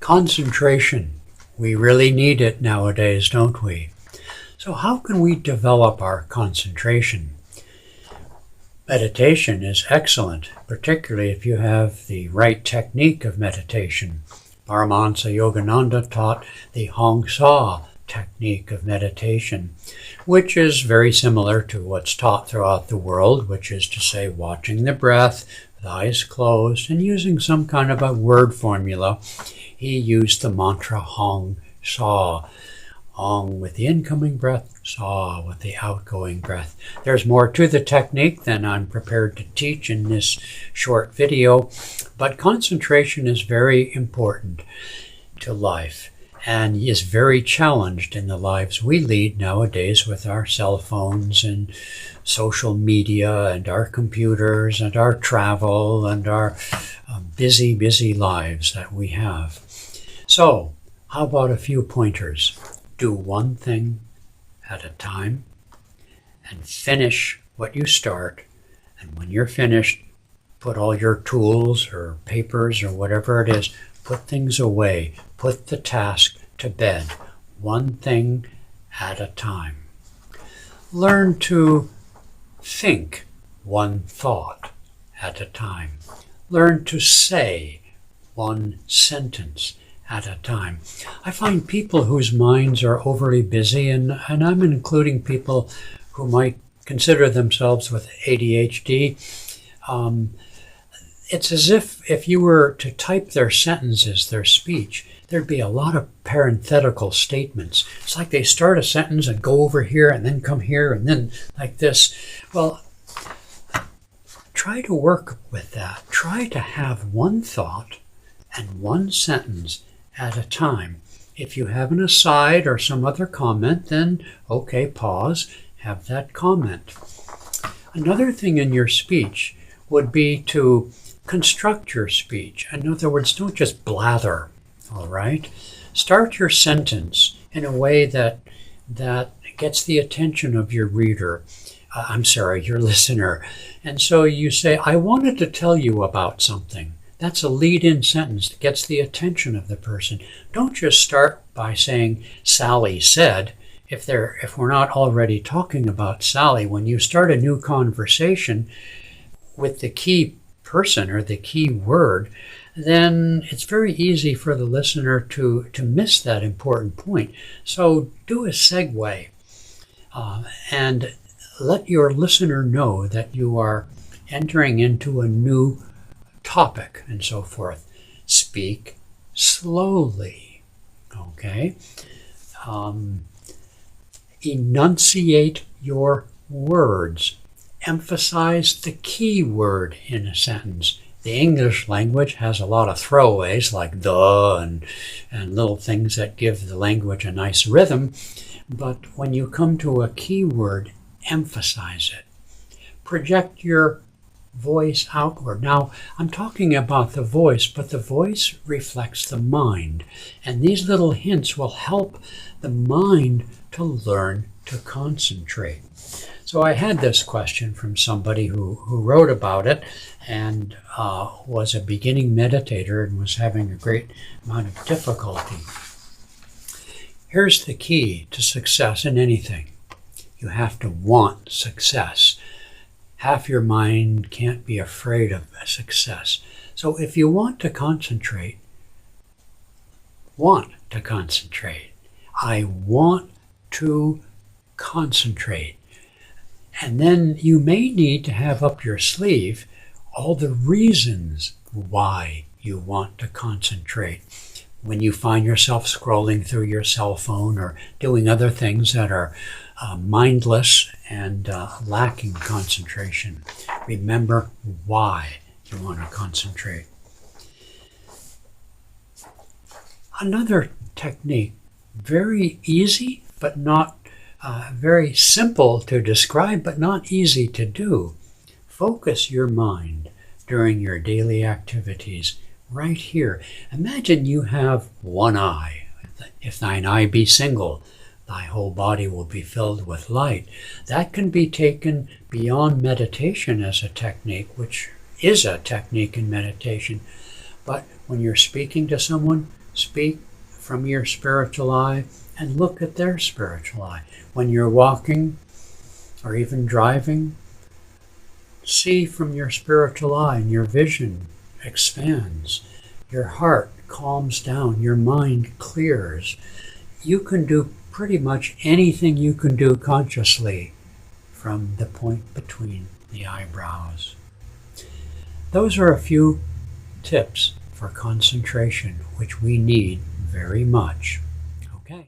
Concentration. We really need it nowadays, don't we? So how can we develop our concentration? Meditation is excellent, particularly if you have the right technique of meditation. Paramahansa Yogananda taught the Hong Sa technique of meditation, which is very similar to what's taught throughout the world, which is to say watching the breath, with eyes closed, and using some kind of a word formula. He used the mantra Hong Sa. Hong with the incoming breath, Sa with the outgoing breath. There's more to the technique than I'm prepared to teach in this short video, but concentration is very important to life and is very challenged in the lives we lead nowadays with our cell phones and social media and our computers and our travel and our busy lives that we have. So, how about a few pointers? Do one thing at a time and finish what you start. And when you're finished, put all your tools or papers or whatever it is, put things away. Put the task to bed. One thing at a time. Learn to think one thought at a time. Learn to say one sentence at a time. I find people whose minds are overly busy, and I'm including people who might consider themselves with ADHD. It's as if you were to type their sentences, their speech, there'd be a lot of parenthetical statements. It's like they start a sentence and go over here and then come here and then like this. Well, try to work with that. Try to have one thought and one sentence at a time. If you have an aside or some other comment, then okay, pause, have that comment. Another thing in your speech would be to construct your speech. In other words, don't just blather, all right? Start your sentence in a way that gets the attention of your reader. Your listener. And so you say, I wanted to tell you about something. That's a lead-in sentence that gets the attention of the person. Don't just start by saying, Sally said. If we're not already talking about Sally, when you start a new conversation with the key person or the key word, then it's very easy for the listener to miss that important point. So do a segue and let your listener know that you are entering into a new topic and so forth. Speak slowly, okay? Enunciate your words. Emphasize the key word in a sentence. The English language has a lot of throwaways like the and little things that give the language a nice rhythm, but when you come to a key word, emphasize it. Project your voice outward. Now, I'm talking about the voice, but the voice reflects the mind. And these little hints will help the mind to learn to concentrate. So I had this question from somebody who wrote about it and was a beginning meditator and was having a great amount of difficulty. Here's the key to success in anything. You have to want success. Half your mind can't be afraid of success. So if you want to concentrate, I want to concentrate. And then you may need to have up your sleeve all the reasons why you want to concentrate. When you find yourself scrolling through your cell phone or doing other things that are mindless and lacking concentration, remember why you want to concentrate. Another technique, very easy but not very simple to describe, but not easy to do. Focus your mind during your daily activities right here. Imagine you have one eye. If thine eye be single, thy whole body will be filled with light. That can be taken beyond meditation as a technique, which is a technique in meditation. But when you're speaking to someone, Speak from your spiritual eye and look at their spiritual eye. When you're walking or even driving, see from your spiritual eye and your vision expands. Your heart calms down. Your mind clears. You can do pretty much anything you can do consciously from the point between the eyebrows. Those are a few tips for concentration, which we need very much. Okay.